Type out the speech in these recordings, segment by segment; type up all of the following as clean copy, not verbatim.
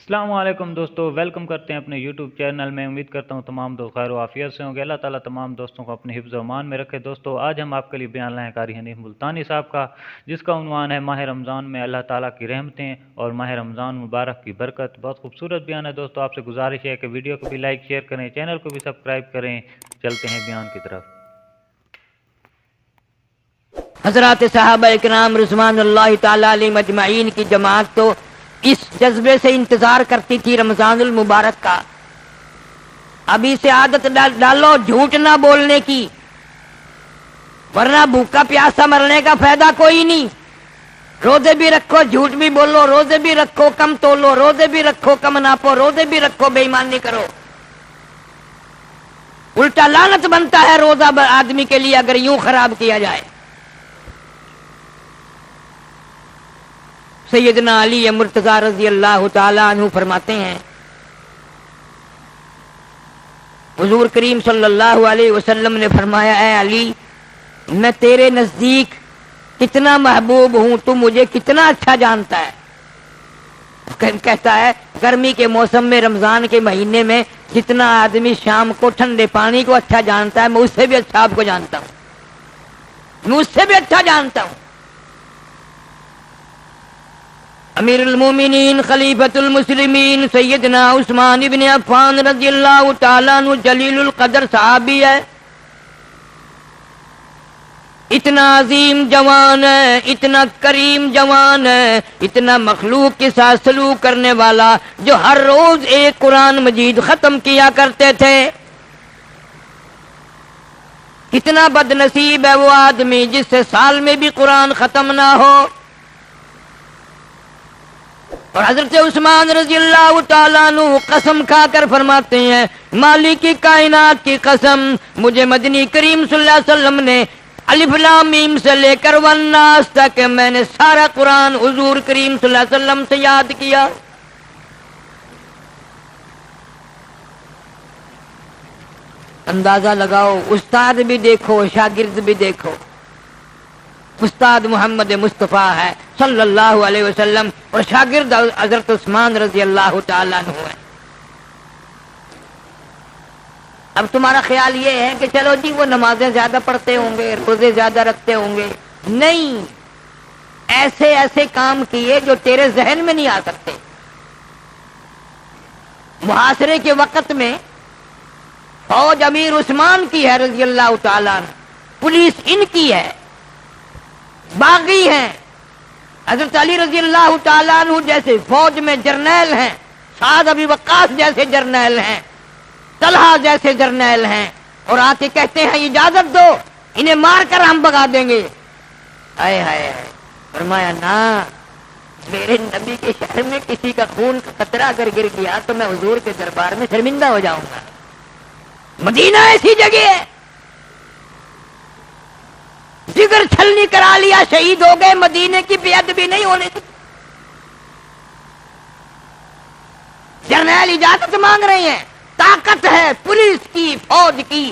السلام علیکم دوستو، ویلکم کرتے ہیں اپنے یوٹیوب چینل میں۔ امید کرتا ہوں تمام دوست خیر و عافیت سے ہوں گے۔ اللہ تعالیٰ تمام دوستوں کو اپنے حفظ و امان میں رکھے۔ دوستو آج ہم آپ کے لیے بیان لائیں قاری حنیف ملتانی صاحب کا، جس کا عنوان ہے ماہ رمضان میں اللہ تعالیٰ کی رحمتیں اور ماہ رمضان مبارک کی برکت۔ بہت خوبصورت بیان ہے دوستو، آپ سے گزارش ہے کہ ویڈیو کو بھی لائک شیئر کریں، چینل کو بھی سبسکرائب کریں۔ چلتے ہیں بیان کی طرف۔ حضرات صحابہ اکرام رضوان اللہ تعالیٰ علیہم اجمعین کی جماعت تو اس جذبے سے انتظار کرتی تھی رمضان المبارک کا۔ ابھی سے عادت ڈالو جھوٹ نہ بولنے کی، ورنہ بھوکا پیاسا مرنے کا فائدہ کوئی نہیں۔ روزے بھی رکھو، جھوٹ بھی بولو، روزے بھی رکھو کم تولو، روزے بھی رکھو کم ناپو، روزے بھی رکھو بے ایمانی کرو۔ الٹا لعنت بنتا ہے روزہ آدمی کے لیے اگر یوں خراب کیا جائے۔ سیدنا علی مرتضیٰ رضی اللہ تعالیٰ عنہ فرماتے ہیں، حضور کریم صلی اللہ علیہ وسلم نے فرمایا، اے علی میں تیرے نزدیک کتنا محبوب ہوں، تو مجھے کتنا اچھا جانتا ہے۔ کہتا ہے گرمی کے موسم میں رمضان کے مہینے میں جتنا آدمی شام کو ٹھنڈے پانی کو اچھا جانتا ہے، میں اس سے بھی اچھا آپ کو جانتا ہوں، میں اس سے بھی اچھا جانتا ہوں۔ امیر المومنین خلیفۃ المسلمین سیدنا عثمان ابن عفان رضی اللہ تعالیٰ عنہ جلیل القدر صحابی ہے، اتنا عظیم جوان ہے، اتنا کریم جوان ہے، اتنا مخلوق کے ساتھ سلوک کرنے والا، جو ہر روز ایک قرآن مجید ختم کیا کرتے تھے۔ کتنا بد نصیب ہے وہ آدمی جس سے سال میں بھی قرآن ختم نہ ہو۔ اور حضرت عثمان رضی اللہ تعالیٰ عنہ قسم کھا کر فرماتے ہیں، مالک کی کائنات کی قسم، مجھے مدنی کریم صلی اللہ علیہ وسلم نے الف لام میم سے لے کر والناس تک میں نے سارا قرآن حضور کریم صلی اللہ علیہ وسلم سے یاد کیا۔ اندازہ لگاؤ، استاد بھی دیکھو شاگرد بھی دیکھو۔ استاد محمد مصطفیٰ ہے صلی اللہ علیہ وسلم اور شاگرد حضرت عثمان رضی اللہ تعالیٰ عنہ ہے۔ اب تمہارا خیال یہ ہے کہ چلو جی وہ نمازیں زیادہ پڑھتے ہوں گے، روزے زیادہ رکھتے ہوں گے۔ نہیں، ایسے ایسے کام کیے جو تیرے ذہن میں نہیں آ سکتے۔ محاصرے کے وقت میں فوج امیر عثمان کی ہے رضی اللہ تعالیٰ عنہ، پولیس ان کی ہے، باغی ہیں۔ حضرت علی رضی اللہ تعالیٰ عنہ جیسے فوج میں جرنیل ہیں، سعد ابی وقاص جیسے جرنیل ہیں، طلحہ جیسے جرنیل ہیں، اور آ کے کہتے ہیں اجازت دو انہیں مار کر ہم بگا دیں گے۔ ہائے ہائے، فرمایا نہ، میرے نبی کے شہر میں کسی کا خون کا قطرہ اگر گر گیا تو میں حضور کے دربار میں شرمندہ ہو جاؤں گا۔ مدینہ ایسی جگہ ہے، جگر چھلنی کرا لیا شہید ہو گئے، مدینے کی بے ادبی نہیں ہونے دی۔ جرنیل اجازت مانگ رہے ہیں، طاقت ہے پولیس کی فوج کی،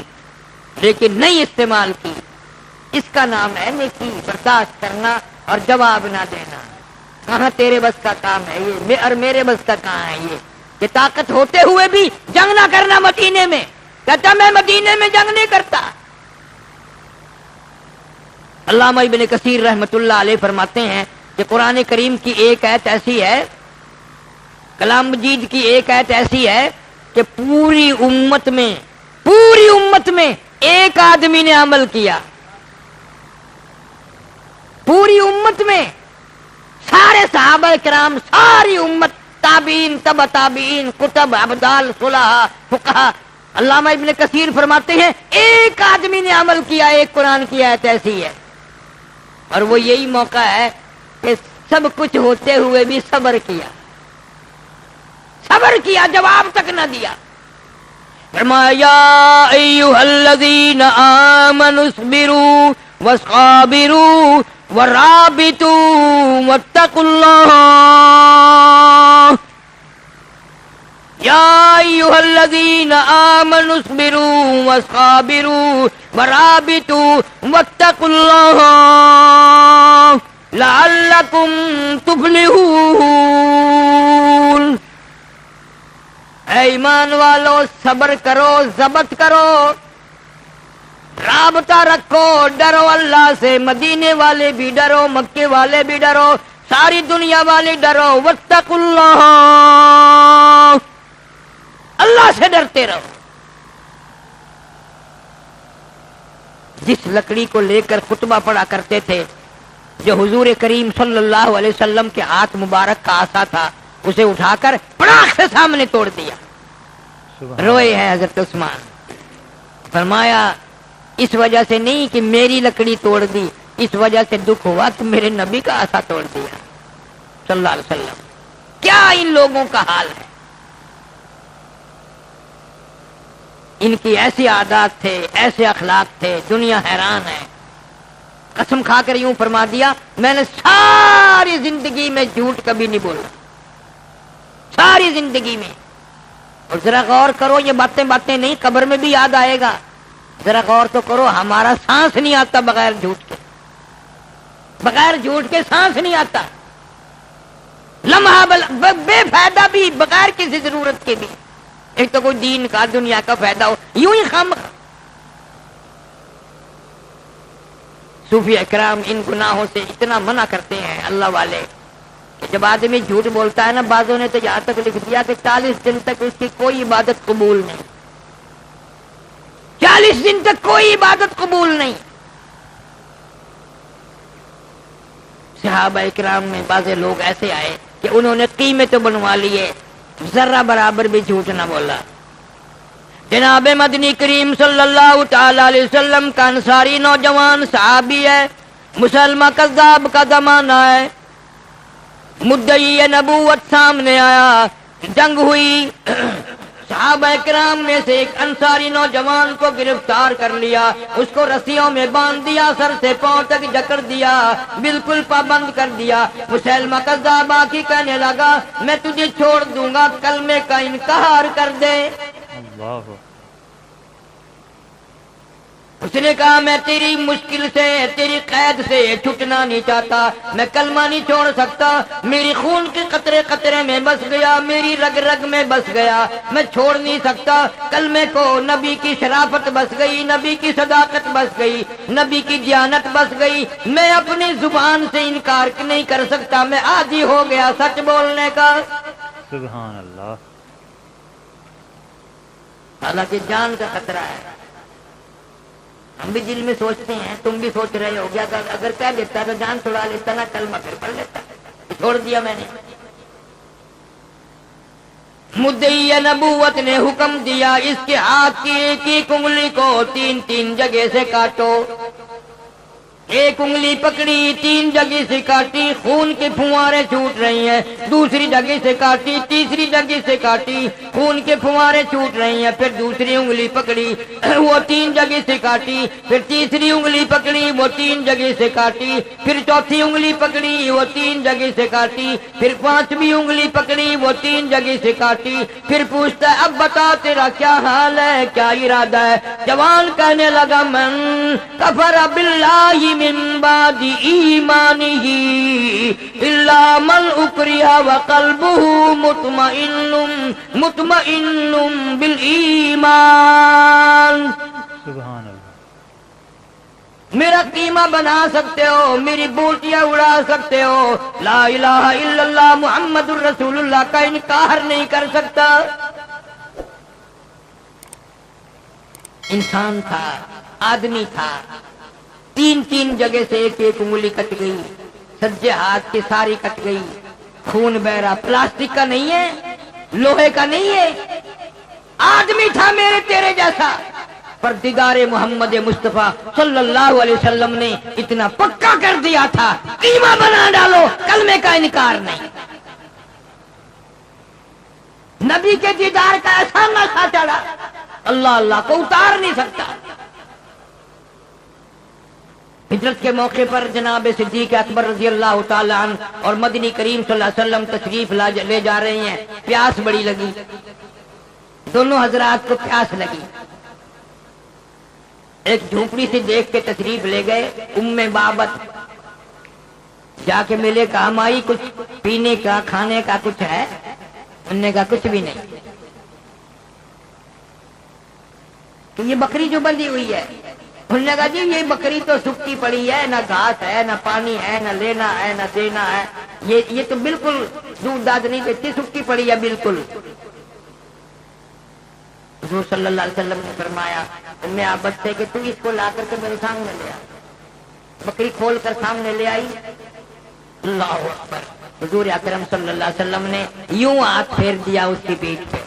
لیکن نہیں استعمال کی۔ اس کا نام ہے نیکی، برداشت کرنا اور جواب نہ دینا۔ کہاں تیرے بس کا کام ہے یہ، اور میرے بس کا کہاں ہے یہ کہ طاقت ہوتے ہوئے بھی جنگ نہ کرنا مدینے میں۔ کہتا میں مدینے میں جنگ نہیں کرتا۔ علامہ ابن کثیر رحمۃ اللہ علیہ فرماتے ہیں کہ قرآن کریم کی ایک آیت ایسی ہے، کلام مجید کی ایک آیت ایسی ہے کہ پوری امت میں ایک آدمی نے عمل کیا، پوری امت میں سارے صحابہ کرام، ساری امت، تابعین، تبع تابعین، کتب، ابدال، صلحاء، فقہاء، علامہ ابن کثیر فرماتے ہیں ایک آدمی نے عمل کیا، ایک قرآن کی آیت ایسی ہے، اور وہ یہی موقع ہے کہ سب کچھ ہوتے ہوئے بھی صبر کیا، جواب تک نہ دیا۔ فرمایا یا ایھا الذین آمنوا اصبروا وصابروا ورابطوا واتقوا اللہ، یا ایھا الذین آمنوا اصبروا وصابروا ورابطوا واتقوا اللہ لعلکم تفلحون۔ ایمان والو صبر کرو، ضبط کرو، رابطہ رکھو، ڈرو اللہ سے، مدینے والے بھی ڈرو، مکے والے بھی ڈرو، ساری دنیا والے ڈرو، واتقوا اللہ، اللہ سے ڈرتے رہو۔ جس لکڑی کو لے کر خطبہ پڑھا کرتے تھے، جو حضور کریم صلی اللہ علیہ وسلم کے ہاتھ مبارک کا عصا تھا، اسے اٹھا کر پڑاخ سے سامنے توڑ دیا۔ روئے ہیں حضرت عثمان، فرمایا اس وجہ سے نہیں کہ میری لکڑی توڑ دی، اس وجہ سے دکھ ہوا کہ میرے نبی کا عصا توڑ دیا صلی اللہ علیہ وسلم۔ کیا ان لوگوں کا حال ہے؟ ان کی ایسی عادات تھے، ایسے اخلاق تھے، دنیا حیران ہے۔ قسم کھا کر یوں فرما دیا، میں نے ساری زندگی میں جھوٹ کبھی نہیں بولا، ساری زندگی میں۔ اور ذرا غور کرو، یہ باتیں نہیں، قبر میں بھی یاد آئے گا۔ ذرا غور تو کرو، ہمارا سانس نہیں آتا بغیر جھوٹ کے، بغیر جھوٹ کے سانس نہیں آتا، لمحہ بے فائدہ بھی، بغیر کسی ضرورت کے بھی۔ ایک تو کوئی دین کا دنیا کا فائدہ ہو، یوں ہی خام۔ صوفی اکرام ان گناہوں سے اتنا منع کرتے ہیں اللہ والے کہ جب آدمی جھوٹ بولتا ہے نا، بعضوں نے تو یہاں تک لکھ دیا کہ 40 دن تک اس کی کوئی عبادت قبول نہیں، 40 دن تک کوئی عبادت قبول نہیں۔ صحابہ اکرام میں بعض لوگ ایسے آئے کہ انہوں نے قیمے تو بنوا لیے، ذرہ برابر بھی جھوٹ نہ بولا۔ جناب مدنی کریم صلی اللہ تعالی علیہ وسلم کا انصاری نوجوان صحابی ہے، مسلمہ کذاب کا زمانہ ہے، مدعی نبوت سامنے آیا، جنگ ہوئی، صحابہ کرام میں سے ایک انصاری نوجوان کو گرفتار کر لیا، اس کو رسیوں میں باندھ دیا، سر سے پاؤں تک جکڑ دیا، بالکل پابند کر دیا۔ مسلمہ کذاب آ کے کہنے لگا، میں تجھے چھوڑ دوں گا، کلمے کا انکار کر دے۔ اللہ، اس نے کہا میں تیری مشکل سے، تیری قید سے چھٹنا نہیں چاہتا، میں کلمہ نہیں چھوڑ سکتا، میری خون کے قطرے قطرے میں بس گیا، میری رگ رگ میں بس گیا، میں چھوڑ نہیں سکتا کلمے کو۔ نبی کی شرافت بس گئی، نبی کی صداقت بس گئی، نبی کی دیانت بس گئی، میں اپنی زبان سے انکار نہیں کر سکتا، میں عادی ہو گیا سچ بولنے کا۔ سبحان اللہ۔ حالانکہ جان کا خطرہ ہے، ہم بھی دل میں سوچتے ہیں، تم بھی سوچ رہے ہو گیا، اگر کہہ دیتا تو جان چھڑا لیتا نا، کلمہ پھر پڑھ لیتا، چھوڑ دیا میں نے۔ مدعی نبوت نے حکم دیا، اس کے ہاتھ کی ایک ایک انگلی کو 3 جگہ سے کاٹو۔ ایک انگلی پکڑی، 3 جگہ سے کاٹی، خون کے پھوارے چھوٹ رہی ہیں، دوسری جگہ سے کاٹی، تیسری جگہ سے کاٹی، خون کے پھوارے چھوٹ رہی ہیں، پھر دوسری انگلی پکڑی، وہ 3 جگہ سے کاٹی، پھر تیسری انگلی پکڑی، وہ 3 جگہ سے کاٹی، پھر چوتھی انگلی پکڑی، وہ 3 جگہ سے کاٹی، پھر 5ویں انگلی پکڑی، وہ 3 جگہ سے کاٹی، پھر پوچھتا ہے اب بتا تیرا کیا حال ہے، کیا ارادہ ہے؟ جوان کہنے لگا من کفر باللہ من بعد ایمانہ الا من اکرہ وقلبہ مطمئن بالایمان۔ سبحان اللہ۔ میرا قیمہ بنا سکتے ہو، میری بوٹیاں اڑا سکتے ہو، لا الہ الا اللہ محمد الرسول اللہ کا انکار نہیں کر سکتا۔ انسان تھا، آدمی تھا، 3 جگہ سے ایک ایک انگلی کٹ گئی، سجے ہاتھ کی ساری کٹ گئی، خون بہ رہا، پلاسٹک کا نہیں ہے، لوہے کا نہیں ہے، آدمی تھا میرے تیرے جیسا۔ پر دیدار محمد مصطفیٰ صلی اللہ علیہ وسلم نے اتنا پکا کر دیا تھا، قیمہ بنا ڈالو، کلمے کا انکار نہیں۔ نبی کے دیدار کا ایسا نشہ چڑھا، اللہ اللہ کو اتار نہیں سکتا۔ ہجرت کے موقع پر جناب صدیق اکبر رضی اللہ تعالی عنہ اور مدنی کریم صلی اللہ علیہ وسلم تشریف لے جا رہے ہیں، پیاس بڑی لگی، دونوں حضرات کو پیاس لگی، ایک جھونپڑی سے دیکھ کے تشریف لے گئے۔ ام بابت جا کے ملے، کہا مائی کچھ پینے کا کھانے کا کچھ ہے؟ انہوں نے کہا کچھ بھی نہیں۔ کہ یہ بکری جو بندھی ہوئی ہے، انہوں نے کہا جی یہ بکری تو سکتی پڑی ہے، نہ گھاس ہے، نہ پانی ہے، نہ لینا ہے، نہ دینا ہے، یہ تو بالکل دودھ داد نہیں دیتی، سکتی پڑی ہے بالکل۔ حضور صلی اللہ علیہ وسلم نے فرمایا میں عبد سے کہ تو اس کو لا کر کے میرے سامنے لے آ۔ بکری کھول کر سامنے لے آئی، اللہ اکبر، حضور اکرم صلی اللہ علیہ وسلم نے یوں ہاتھ پھیر دیا اس کی پیٹھ پہ،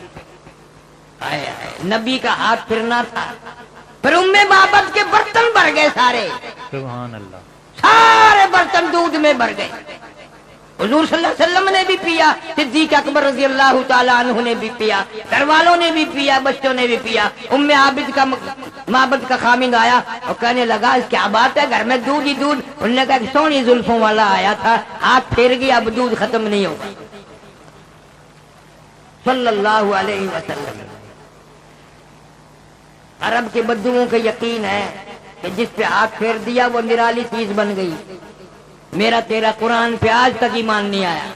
نبی کا ہاتھ پھرنا تھا، پھر ام بابت کے برتن بھر گئے، سارے سبحان اللہ، سارے برتن دودھ میں بھر گئے۔ حضور صلی اللہ علیہ وسلم نے بھی پیا، صدیق اکبر رضی اللہ تعالیٰ عنہ نے بھی پیا، گھر والوں نے بھی پیا، بچوں نے بھی پیا۔ ام عابد کا معبد کا خامند آیا اور کہنے لگا اس کیا بات ہے، گھر میں دودھ ہی دودھ۔ انہوں نے کہا کہ سونی زلفوں والا آیا تھا، ہاتھ پھیر گیا، اب دودھ ختم نہیں ہوگا، صلی اللہ علیہ وسلم۔ عرب کے بدوؤں کا یقین ہے کہ جس پہ ہاتھ پھیر دیا وہ نرالی چیز بن گئی۔ میرا تیرا قرآن پہ آج تک ایمان نہیں آیا،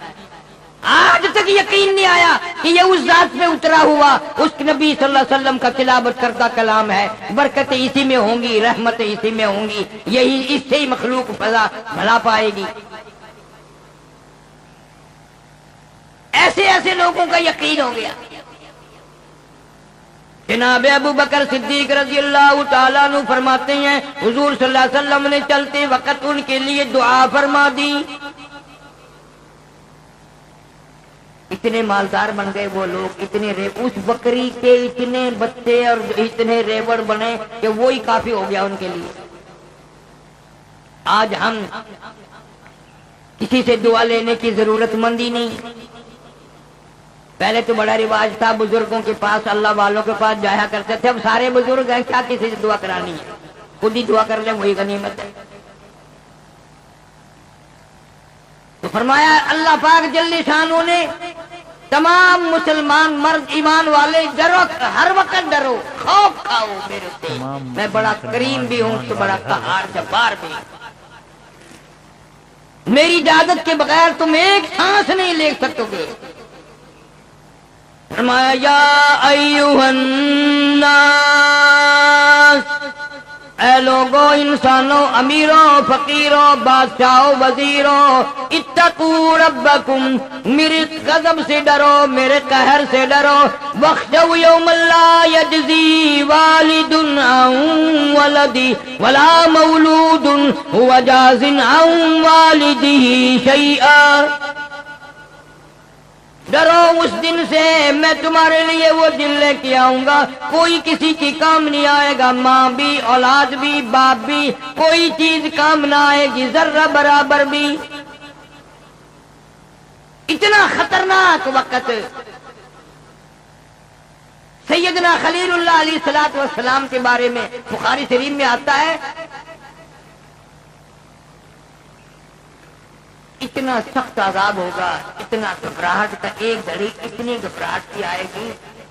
آج تک یقین نہیں آیا کہ یہ اس ذات پہ اترا ہوا اس نبی صلی اللہ علیہ وسلم کا تلاوت کردہ کلام ہے۔ برکتیں اسی میں ہوں گی، رحمتیں اسی میں ہوں گی، یہی اس سے ہی مخلوق بھلا پائے گی۔ ایسے ایسے لوگوں کا یقین ہو گیا۔ جناب ابو بکر صدیق رضی اللہ تعالیٰ عنہ فرماتے ہیں حضور صلی اللہ علیہ وسلم نے چلتے وقت ان کے لیے دعا فرما دی۔ اتنے مالدار بن گئے وہ لوگ، اتنے اس بکری کے اتنے بچے اور اتنے ریوڑ بنے کہ وہی کافی ہو گیا ان کے لیے۔ آج ہم کسی سے دعا لینے کی ضرورت مند ہی نہیں۔ پہلے تو بڑا رواج تھا بزرگوں کے پاس، اللہ والوں کے پاس جایا کرتے تھے، اب سارے بزرگ ہیں، کیا کسی سے دعا کرانی ہے، خود ہی دعا کر لیں وہی غنیمت ہے۔ تو فرمایا اللہ پاک جل شانہ نے تمام مسلمان مرد ایمان والے ڈرو، ہر وقت ڈرو، خوف کھاؤ میرے سے، میں بڑا کریم بھی ہوں تو بڑا قہار جبار بھی ہوں، میری اجازت کے بغیر تم ایک سانس نہیں لے سکو گے۔ فرمایا یا ایھا الناس، اے لوگو، انسانوں، امیروں، فقیروں، بادشاہوں، وزیروں، اتقوا ربکم، میرے غضب سے ڈرو، میرے قہر سے ڈرو، واخشوا یوما لا یجزی والد عن ولدہ ولا مولود هو جاز عن والدہ شیئا۔ ڈرو اس دن سے، میں تمہارے لیے وہ دن لے کے آؤں گا، کوئی کسی کی کام نہیں آئے گا، ماں بھی، اولاد بھی، باپ بھی، کوئی چیز کام نہ آئے گی، ذرہ برابر بھی۔ اتنا خطرناک وقت۔ سیدنا خلیل اللہ علیہ الصلوۃ والسلام کے بارے میں بخاری شریف میں آتا ہے اتنا سخت عذاب ہوگا، اتنا گھبراہٹ کا، ایک گھڑی اتنی گھبراہٹ کی آئے گی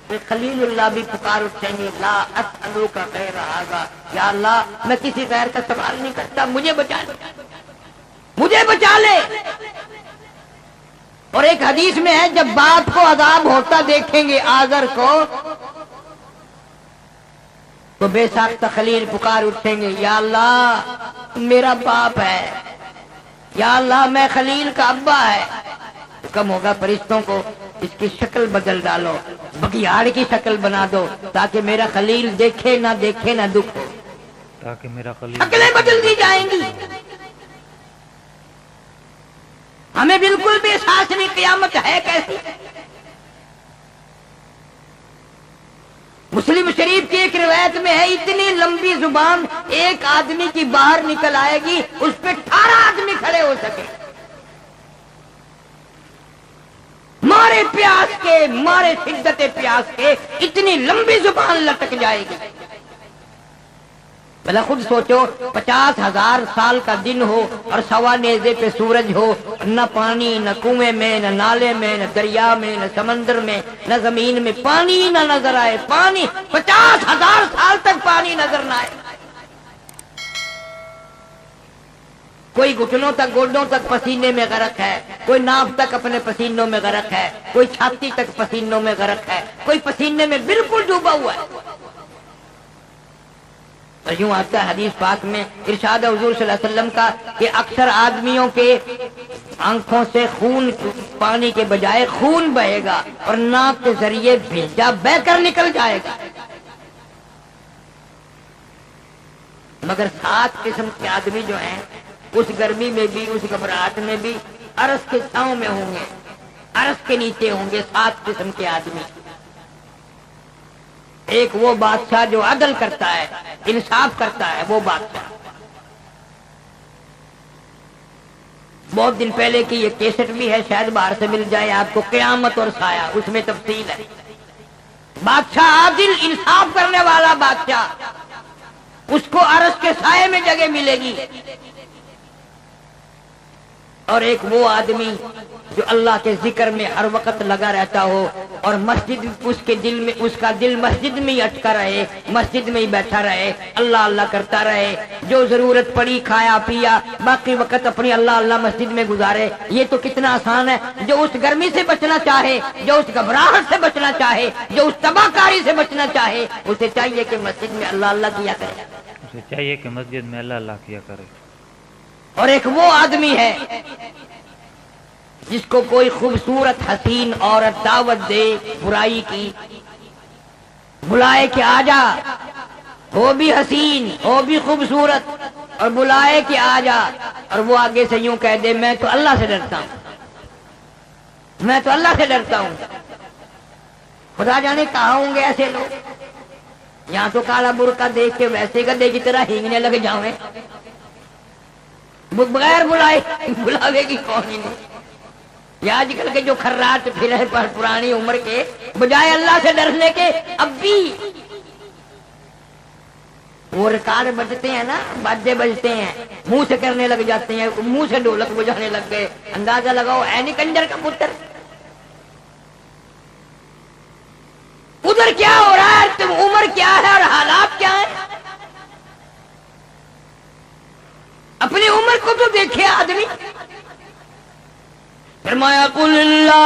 کہ خلیل اللہ بھی پکار اٹھیں گے، لا اسألوک غیر ھذا، یا اللہ میں کسی غیر کا سوال نہیں کرتا، مجھے بچا لے، مجھے بچا لے۔ اور ایک حدیث میں ہے جب باپ کو عذاب ہوتا دیکھیں گے آزر کو تو بے ساختہ خلیل پکار اٹھیں گے، یا اللہ میرا باپ ہے، یا اللہ میں خلیل کا ابا ہے۔ حکم ہوگا فرشتوں کو اس کی شکل بدل ڈالو، بگیاڑ کی شکل بنا دو تاکہ میرا خلیل دیکھے نہ دکھ ہو، تاکہ میرا خلیل شکلیں بدل دی جائیں گی۔ ہمیں بالکل بھی احساس نہیں قیامت ہے کیسی۔ مسلم شریف کی ایک روایت میں ہے اتنی لمبی زبان ایک آدمی کی باہر نکل آئے گی، اس پہ 18 آدمی کھڑے ہو سکے، مارے پیاس کے، مارے شدت پیاس کے، اتنی لمبی زبان لٹک جائے گی۔ بھلا خود سوچو 50,000 سال کا دن ہو اور سوا نیزے پہ سورج ہو، نہ پانی، نہ کنویں میں، نہ نالے میں، نہ دریا میں، نہ سمندر میں، نہ زمین میں پانی نہ نظر آئے، پانی 50,000 سال تک پانی نظر نہ آئے، کوئی گھٹنوں تک، گوڈوں تک پسینے میں غرق ہے، کوئی ناف تک اپنے پسینوں میں غرق ہے، کوئی چھاتی تک پسینوں میں غرق ہے، کوئی پسینے میں بالکل ڈوبا ہوا ہے۔ اور یوں آتا ہے حدیث پاک میں، ارشاد حضور صلی اللہ علیہ وسلم کا کہ اکثر آدمیوں کے آنکھوں سے خون، پانی کے بجائے خون بہے گا اور ناک کے ذریعے بھیجا بہ کر نکل جائے گا، مگر 7 قسم کے آدمی جو ہیں اس گرمی میں بھی، اس گھبراہٹ میں بھی عرش کے چھاؤں میں ہوں گے، عرش کے نیچے ہوں گے 7 قسم کے آدمی۔ ایک وہ بادشاہ جو عدل کرتا ہے، انصاف کرتا ہے، وہ بادشاہ۔ بہت دن پہلے کی یہ کیسٹ بھی ہے، شاید باہر سے مل جائے آپ کو، قیامت اور سایہ، اس میں تفصیل ہے۔ بادشاہ عادل، انصاف کرنے والا بادشاہ، اس کو عرش کے سائے میں جگہ ملے گی۔ اور ایک وہ آدمی جو اللہ کے ذکر میں ہر وقت لگا رہتا ہو اور مسجد، اس کے دل میں، اس کا دل مسجد میں ہی اٹکا رہے، مسجد میں ہی بیٹھا رہے، اللہ اللہ کرتا رہے، جو ضرورت پڑی کھایا پیا، باقی وقت اپنی اللہ اللہ مسجد میں گزارے۔ یہ تو کتنا آسان ہے۔ جو اس گرمی سے بچنا چاہے، جو اس گھبراہٹ سے بچنا چاہے، جو اس تباہ کاری سے بچنا چاہے، اسے چاہیے کہ مسجد میں اللہ اللہ کیا کرے، اسے چاہیے کہ مسجد میں اللہ اللہ کیا کرے۔ اور ایک وہ آدمی ہے جس کو کوئی خوبصورت حسین عورت دعوت دے برائی کی، بلائے کہ آ جا، ہو بھی حسین، ہو بھی خوبصورت، اور بلائے کہ آ جا، اور وہ آگے سے یوں کہہ دے میں تو اللہ سے ڈرتا ہوں، میں تو اللہ سے ڈرتا ہوں۔ خدا جانے کہاں ہوں گے ایسے لوگ۔ یہاں تو کالا برقع دیکھ کے ویسے گدھے کی طرح ہینگنے لگ جاؤں، بغیر بلائے بلاوے کی کون ہی نہیں۔ یہ آج کل کے جو خراٹ پھر ہے پر پرانی عمر کے، بجائے اللہ سے ڈرنے کے اب بھی وہ ریکارڈ بجتے ہیں نا، باجے بجتے ہیں، منہ سے کرنے لگ جاتے ہیں، منہ سے ڈھولک بجانے لگ گئے۔ اندازہ لگاؤ ہے نہیں کنجر کا پتر، ادھر کیا ہو رہا ہے، تم عمر کیا ہے اور حالات کیا ہیں۔ اپنی عمر کو تو دیکھے آدمی۔ فرمایا قل اللہ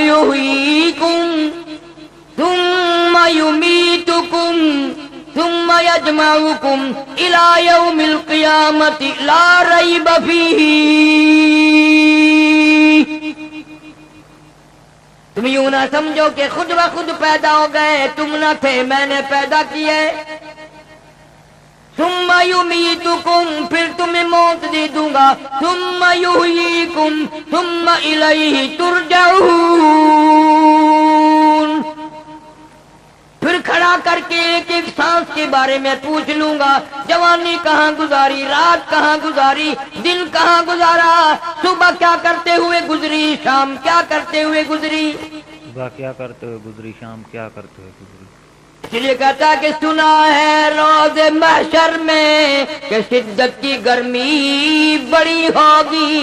یحییکم ثم یمیتکم ثم یجمعکم الی یوم القیامۃ لا ریب فیہ۔ تم یوں نہ سمجھو کہ خود بخود پیدا ہو گئے، تم نہ تھے، میں نے پیدا کیے۔ ثم یمیتکم، پھر تمہیں موت دے دوں گا، ثم یحییکم ثم الیہ ترجعون، پھر کھڑا کر کے ایک ایک سانس کے بارے میں پوچھ لوں گا، جوانی کہاں گزاری، رات کہاں گزاری، دن کہاں گزارا، صبح کیا کرتے ہوئے گزری، شام کیا کرتے ہوئے گزری، صبح کیا کرتے ہوئے گزری، شام کیا کرتے ہوئے گزری۔ اس لیے کہتا کہ سنا ہے روز محشر میں کہ شدت کی گرمی بڑی ہوگی،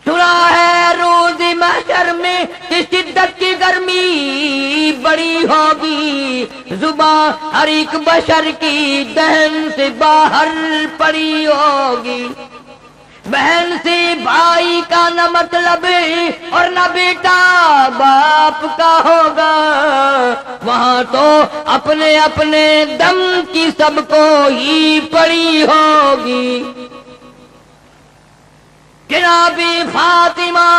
سنا ہے روز محشر میں کہ شدت کی گرمی بڑی ہوگی، زبان ہر ایک بشر کی دہن سے باہر پڑی ہوگی، بہن سے بھائی کا نہ مطلب اور نہ بیٹا باپ کا ہوگا، وہاں تو اپنے اپنے دم کی سب کو ہی پڑی ہوگی۔ جناب فاطمہ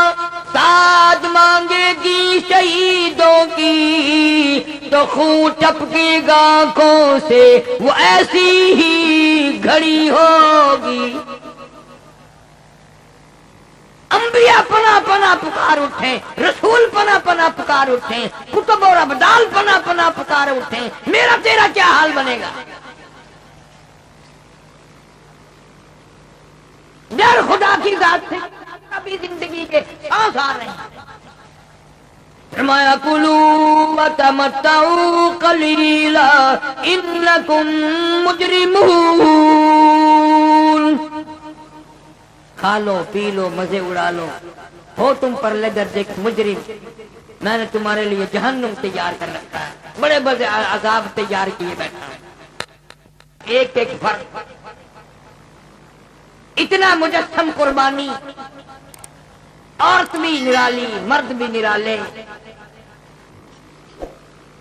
ساتھ مانگے گی شہیدوں کی، تو خون ٹپکے گا آنکھوں سے، وہ ایسی ہی گھڑی ہوگی۔ انبیاء پنا پنا پکار اٹھیں، رسول پنا پنا پکار اٹھیں، کتب اور ابدال پنا پنا پکار اٹھیں، میرا تیرا کیا حال بنے گا؟ ڈر خدا کی ذات سے کبھی زندگی کے سانس آ رہے ہیں۔ فرمایا کلوا وتمتعوا قلیلا انکم مجرمون، کھا لو پی لو مزے اڑا لو، ہو تم پر لے درجے مجرم، میں نے تمہارے لیے جہنم تیار کر رکھا ہے، بڑے بڑے عذاب تیار کیے بیٹھا ہے۔ ایک ایک فرق، اتنا مجسم قربانی، عورت بھی نرالی، مرد بھی نرالے،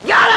11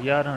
11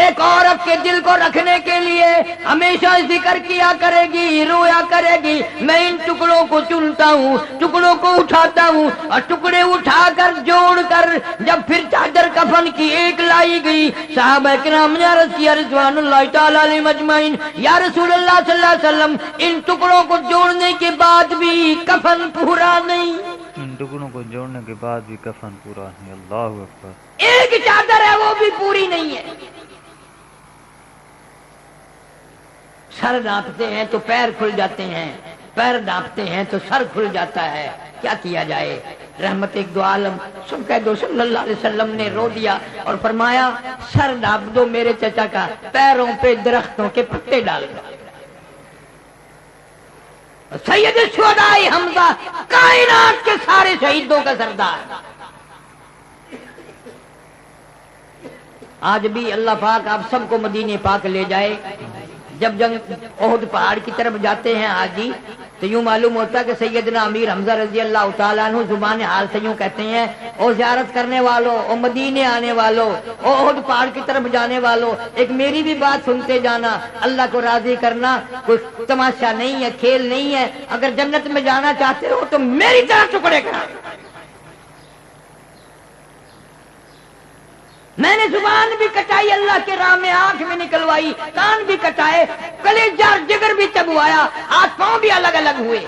ایک عورت کے دل کو رکھنے کے لیے ہمیشہ ذکر کیا کرے گی، رویا کرے گی، میں ان ٹکڑوں کو چنتا ہوں، ٹکڑوں کو اٹھاتا ہوں، اور ٹکڑے اٹھا کر جوڑ کر جب پھر چادر کفن کی ایک لائی گئی، صحابہ کرام نے عرض کیا رضوان اللہ تعالی علیہم اجمعین، یا رسول اللہ صلی اللہ علیہ وسلم، ان ٹکڑوں کو جوڑنے کے بعد بھی کفن پورا نہیں، ان ٹکڑوں کو جوڑنے کے بعد بھی کفن پورا نہیں، اللہ اکبر، ایک چادر ہے وہ بھی پوری نہیں ہے۔ سر ڈانپتے ہیں تو پیر کھل جاتے ہیں، پیر ڈانپتے ہیں تو سر کھل جاتا ہے، کیا کیا جائے؟ رحمت ایک دو عالم سب کہہ دو صلی اللہ علیہ وسلم نے رو دیا اور فرمایا سر ڈانپ دو میرے چچا کا، پیروں پہ درختوں کے پتے ڈال دو۔ سید الشہداء حمزہ کائنات کے سارے شہیدوں کا سردار، آج بھی اللہ پاک آپ سب کو مدینے پاک لے جائے۔ جب جنگ احد پہاڑ کی طرف جاتے ہیں حاجی تو یوں معلوم ہوتا ہے کہ سیدنا امیر حمزہ رضی اللہ تعالیٰ عنہ زبان حال سے یوں کہتے ہیں، او زیارت کرنے والوں، او مدینے آنے والوں، او احد پہاڑ کی طرف جانے والوں، ایک میری بھی بات سنتے جانا، اللہ کو راضی کرنا کوئی تماشا نہیں ہے، کھیل نہیں ہے، اگر جنت میں جانا چاہتے ہو تو میری طرح ٹکڑے کرنا۔ میں نے زبان بھی کٹائی اللہ کے راہ میں، آنکھ بھی نکلوائی، کان بھی کٹائے، کلیجہ اور جگر بھی چبوایا، ہاتھ پاؤں بھی الگ الگ ہوئے۔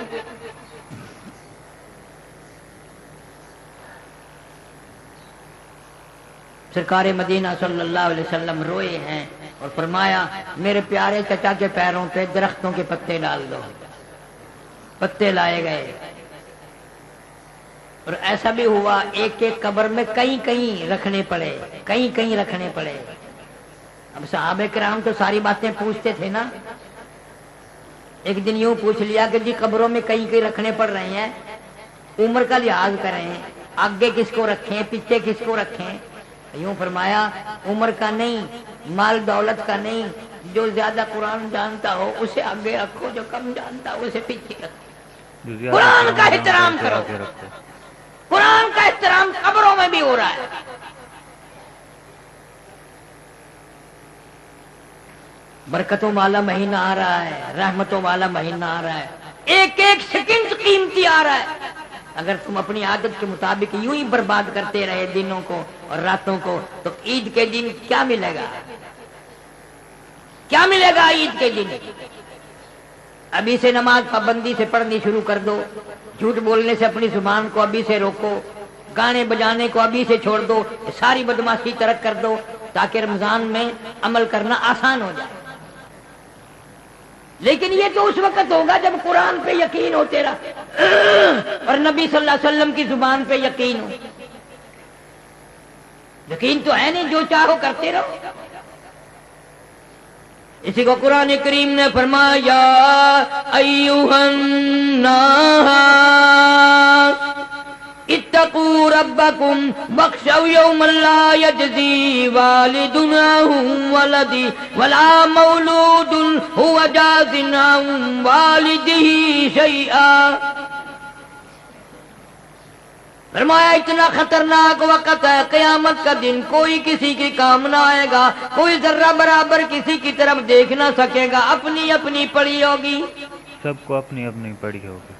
سرکار مدینہ صلی اللہ علیہ وسلم روئے ہیں اور فرمایا میرے پیارے چچا کے پیروں پہ درختوں کے پتے ڈال دو۔ پتے لائے گئے اور ایسا بھی ہوا ایک ایک قبر میں کہیں کہیں رکھنے پڑے، کہیں کہیں رکھنے پڑے۔ اب صحابہ کرام تو ساری باتیں پوچھتے تھے نا، ایک دن یوں پوچھ لیا کہ جی قبروں میں کہیں کہیں رکھنے پڑ رہے ہیں، عمر کا لحاظ کریں، آگے کس کو رکھیں پیچھے کس کو رکھیں؟ یوں فرمایا عمر کا نہیں، مال دولت کا نہیں، جو زیادہ قرآن جانتا ہو اسے آگے رکھو، جو کم جانتا ہو اسے پیچھے رکھو۔ قرآن کا احترام کرو، قرآن کا احترام قبروں میں بھی ہو رہا ہے۔ برکتوں والا مہینہ آ رہا ہے، رحمتوں والا مہینہ آ رہا ہے، ایک ایک سیکنڈ قیمتی آ رہا ہے۔ اگر تم اپنی عادت کے مطابق یوں ہی برباد کرتے رہے دنوں کو اور راتوں کو تو عید کے دن کیا ملے گا؟ کیا ملے گا عید کے دن؟ ابھی سے نماز پابندی سے پڑھنی شروع کر دو، جھوٹ بولنے سے اپنی زبان کو ابھی سے روکو، گانے بجانے کو ابھی سے چھوڑ دو، ساری بدماشی ترک کر دو تاکہ رمضان میں عمل کرنا آسان ہو جائے۔ لیکن یہ تو اس وقت ہوگا جب قرآن پہ یقین ہو تیرا اور نبی صلی اللہ علیہ وسلم کی زبان پہ یقین ہو۔ یقین تو ہے نہیں، جو چاہو کرتے رہو۔ اسی کو قرآن کریم نے فرمایا ایھا الناس اتقوا ربکم واخشوا یوما لا یجزی والد عن ولدہ ولا مولود هو جاز عن والدہ شیئا۔ فرمایا اتنا خطرناک وقت ہے، قیامت کا دن، کوئی کسی کے کام نہ آئے گا، کوئی ذرہ برابر کسی کی طرف دیکھ نہ سکے گا، اپنی اپنی پڑی ہوگی، سب کو اپنی اپنی پڑی ہوگی۔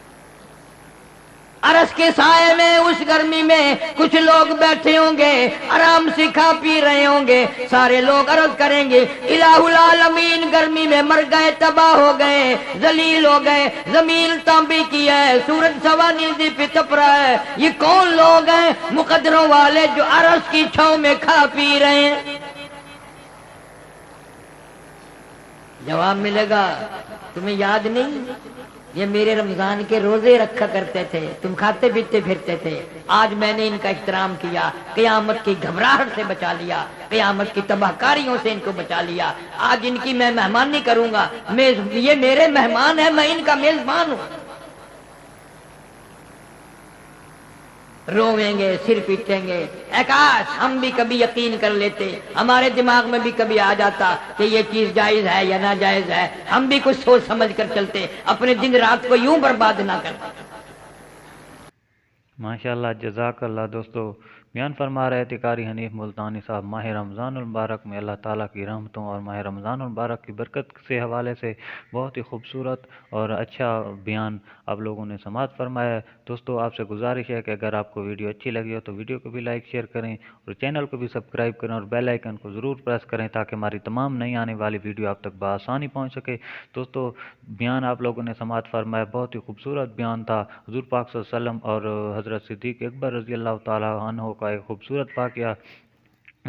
عرش کے سائے میں اس گرمی میں کچھ لوگ بیٹھے ہوں گے، آرام سے کھا پی رہے ہوں گے، سارے لوگ عرض کریں گے الہ العالمین گرمی میں مر گئے، تباہ ہو گئے، ذلیل ہو گئے، زمین تانبی کی ہے، سورج سوا نیزی پہ تپ رہا ہے، یہ کون لوگ ہیں؟ مقدروں والے جو عرش کی چھاؤں میں کھا پی رہے ہیں۔ جواب ملے گا تمہیں یاد نہیں؟ یہ میرے رمضان کے روزے رکھا کرتے تھے، تم کھاتے پیتے پھرتے تھے، آج میں نے ان کا احترام کیا، قیامت کی گھبراہٹ سے بچا لیا، قیامت کی تباہ کاریوں سے ان کو بچا لیا، آج ان کی میں مہمانی کروں گا، یہ میرے مہمان ہیں، میں ان کا میزبان ہوں۔ رویں گے، سر پیٹیں گے، اے کاش ہم بھی کبھی یقین کر لیتے، ہمارے دماغ میں بھی کبھی آ جاتا کہ یہ چیز جائز ہے یا ناجائز ہے، ہم بھی کچھ سوچ سمجھ کر چلتے، اپنے دن رات کو یوں برباد نہ کرتے۔ ماشاءاللہ، جزاک اللہ دوستو۔ بیان فرما رہے تھے قاری حنیف ملتانی صاحب ماہ رمضان المبارک میں اللہ تعالیٰ کی رحمتوں اور ماہ رمضان المبارک کی برکت سے حوالے سے بہت ہی خوبصورت اور اچھا بیان آپ لوگوں نے سماعت فرمایا ہے۔ دوستو آپ سے گزارش ہے کہ اگر آپ کو ویڈیو اچھی لگی ہو تو ویڈیو کو بھی لائک شیئر کریں اور چینل کو بھی سبسکرائب کریں اور بیل آئیکن کو ضرور پریس کریں تاکہ ہماری تمام نئی آنے والی ویڈیو آپ تک بآسانی پہنچ سکے۔ دوستو بیان آپ لوگوں نے سماعت فرمایا، بہت ہی خوبصورت بیان تھا۔ حضور پاک صلی اللہ علیہ وسلم اور حضرت صدیق اکبر رضی اللہ تعالیٰ عنہ کا ایک خوبصورت واقعہ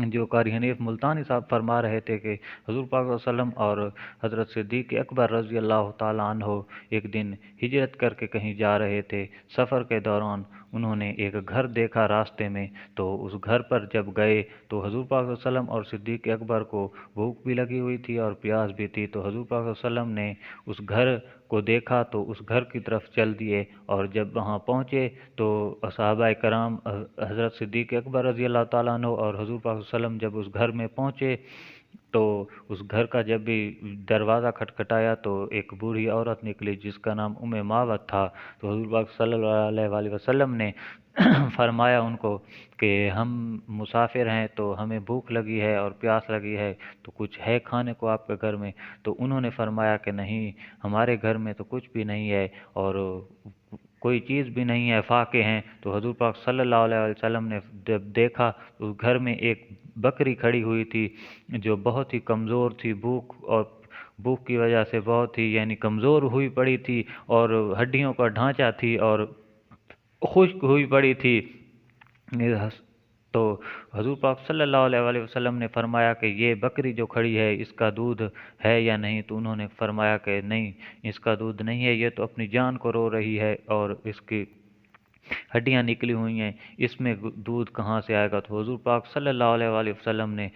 جو قاری حنیف ملتانی صاحب فرما رہے تھے کہ حضور پاک صلی اللہ علیہ وسلم اور حضرت صدیق اکبر رضی اللہ تعالیٰ عنہ ایک دن ہجرت کر کے کہیں جا رہے تھے۔ سفر کے دوران انہوں نے ایک گھر دیکھا راستے میں، تو اس گھر پر جب گئے تو حضور پاک صلی اللہ علیہ وسلم اور صدیق اکبر کو بھوک بھی لگی ہوئی تھی اور پیاس بھی تھی، تو حضور پاک صلی اللہ علیہ وسلم نے اس گھر کو دیکھا تو اس گھر کی طرف چل دیے، اور جب وہاں پہنچے تو صحابہ کرام حضرت صدیق اکبر رضی اللہ تعالیٰ عنہ اور حضور پاک صلی اللہ علیہ وسلم جب اس گھر میں پہنچے تو اس گھر کا جب بھی دروازہ کھٹکھٹایا تو ایک بوڑھی عورت نکلی جس کا نام معوت تھا۔ تو حضور پاک صلی اللہ علیہ وآلہ وسلم نے فرمایا ان کو کہ ہم مسافر ہیں تو ہمیں بھوک لگی ہے اور پیاس لگی ہے، تو کچھ ہے کھانے کو آپ کے گھر میں؟ تو انہوں نے فرمایا کہ نہیں، ہمارے گھر میں تو کچھ بھی نہیں ہے اور کوئی چیز بھی نہیں ہے، فاقے ہیں۔ تو حضور پاک صلی اللہ علیہ وسلم نے جب دیکھا تو اس گھر میں ایک بکری کھڑی ہوئی تھی جو بہت ہی کمزور تھی، بھوک کی وجہ سے بہت ہی یعنی کمزور ہوئی پڑی تھی اور ہڈیوں کا ڈھانچہ تھی اور خشک ہوئی پڑی تھی۔ تو حضور پاک صلی اللہ علیہ وآلہ وسلم نے فرمایا کہ یہ بکری جو کھڑی ہے اس کا دودھ ہے یا نہیں؟ تو انہوں نے فرمایا کہ نہیں، اس کا دودھ نہیں ہے، یہ تو اپنی جان کو رو رہی ہے اور اس کی ہڈیاں نکلی ہوئی ہیں، اس میں دودھ کہاں سے آئے گا؟ تو حضور پاک صلی اللہ علیہ وآلہ وسلم نے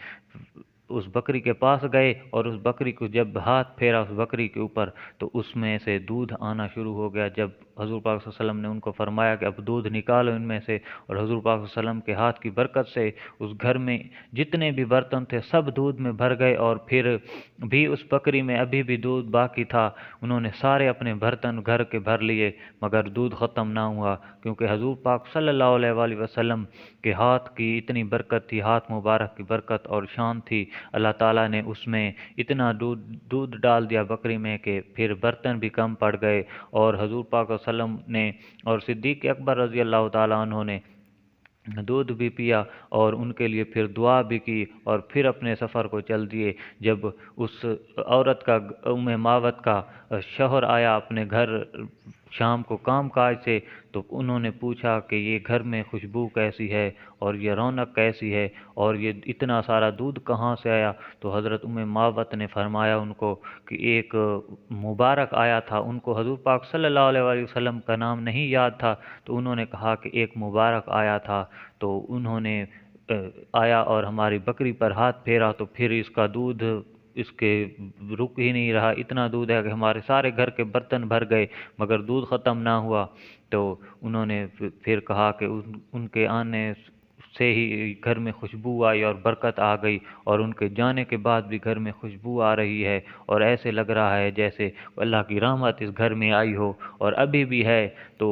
اس بکری کے پاس گئے اور اس بکری کو جب ہاتھ پھیرا اس بکری کے اوپر تو اس میں سے دودھ آنا شروع ہو گیا۔ جب حضور پاک صلی اللہ علیہ وسلم نے ان کو فرمایا کہ اب دودھ نکالو ان میں سے، اور حضور پاک صلی اللہ علیہ وسلم کے ہاتھ کی برکت سے اس گھر میں جتنے بھی برتن تھے سب دودھ میں بھر گئے، اور پھر بھی اس بکری میں ابھی بھی دودھ باقی تھا۔ انہوں نے سارے اپنے برتن گھر کے بھر لیے مگر دودھ ختم نہ ہوا، کیونکہ حضور پاک صلی اللہ علیہ وآلہ وسلم کے ہاتھ کی اتنی برکت تھی، ہاتھ مبارک کی برکت اور شان تھی۔ اللہ تعالیٰ نے اس میں اتنا دودھ ڈال دیا بکری میں کہ پھر برتن بھی کم پڑ گئے، اور حضور پاک صلی اللہ علیہ وسلم نے اور صدیق اکبر رضی اللہ تعالیٰ عنہ نے دودھ بھی پیا اور ان کے لیے پھر دعا بھی کی، اور پھر اپنے سفر کو چل دیے۔ جب اس عورت کا معوت کا شوہر آیا اپنے گھر شام کو کام کاج سے، تو انہوں نے پوچھا کہ یہ گھر میں خوشبو کیسی ہے اور یہ رونق کیسی ہے اور یہ اتنا سارا دودھ کہاں سے آیا؟ تو حضرت معوت نے فرمایا ان کو کہ ایک مبارک آیا تھا۔ ان کو حضور پاک صلی اللہ علیہ وآلہ وسلم کا نام نہیں یاد تھا، تو انہوں نے کہا کہ ایک مبارک آیا تھا، تو انہوں نے آیا اور ہماری بکری پر ہاتھ پھیرا تو پھر اس کا دودھ اس کے رک ہی نہیں رہا، اتنا دودھ ہے کہ ہمارے سارے گھر کے برتن بھر گئے مگر دودھ ختم نہ ہوا۔ تو انہوں نے پھر کہا کہ ان کے آنے سے ہی گھر میں خوشبو آئی اور برکت آ گئی، اور ان کے جانے کے بعد بھی گھر میں خوشبو آ رہی ہے اور ایسے لگ رہا ہے جیسے اللہ کی رحمت اس گھر میں آئی ہو، اور ابھی بھی ہے۔ تو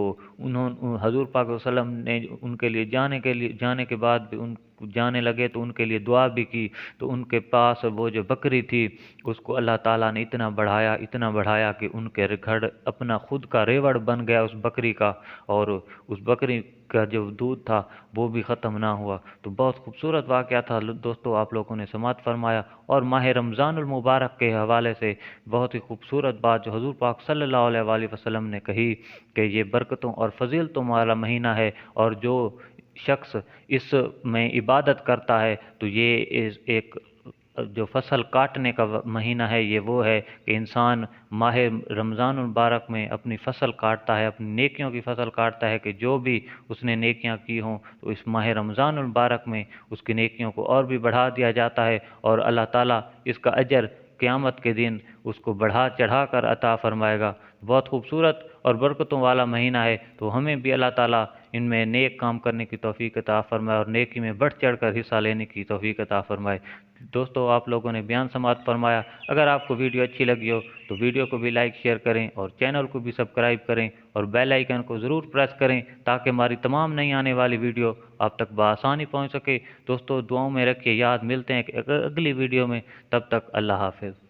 حضور پاک صلی اللہ علیہ وسلم نے ان کے لیے جانے کے بعد بھی ان جانے لگے تو ان کے لیے دعا بھی کی، تو ان کے پاس وہ جو بکری تھی اس کو اللہ تعالیٰ نے اتنا بڑھایا کہ ان کے گھر اپنا خود کا ریوڑ بن گیا اس بکری کا، اور اس بکری کا جو دودھ تھا وہ بھی ختم نہ ہوا۔ تو بہت خوبصورت واقعہ تھا دوستو، آپ لوگوں نے سماعت فرمایا، اور ماہ رمضان المبارک کے حوالے سے بہت ہی خوبصورت بات جو حضور پاک صلی اللہ علیہ وآلہ وسلم نے کہی کہ یہ برکتوں اور فضیلتوں والا مہینہ ہے، اور جو شخص اس میں عبادت کرتا ہے تو یہ ایک جو فصل کاٹنے کا مہینہ ہے، یہ وہ ہے کہ انسان ماہ رمضان المبارک میں اپنی فصل کاٹتا ہے، اپنی نیکیوں کی فصل کاٹتا ہے کہ جو بھی اس نے نیکیاں کی ہوں تو اس ماہ رمضان المبارک میں اس کی نیکیوں کو اور بھی بڑھا دیا جاتا ہے، اور اللہ تعالیٰ اس کا اجر قیامت کے دن اس کو بڑھا چڑھا کر عطا فرمائے گا۔ بہت خوبصورت اور برکتوں والا مہینہ ہے، تو ہمیں بھی اللہ تعالیٰ ان میں نیک کام کرنے کی توفیق عطا فرمائے اور نیکی میں بڑھ چڑھ کر حصہ لینے کی توفیق عطا فرمائے۔ دوستو آپ لوگوں نے بیان سماعت فرمایا۔ اگر آپ کو ویڈیو اچھی لگی ہو تو ویڈیو کو بھی لائک شیئر کریں اور چینل کو بھی سبسکرائب کریں اور بیل آئیکن کو ضرور پریس کریں تاکہ ہماری تمام نئی آنے والی ویڈیو آپ تک بآسانی پہنچ سکے۔ دوستو دعاؤں میں رکھیے یاد، ملتے ہیں ایک اگلی ویڈیو میں، تب تک اللہ حافظ۔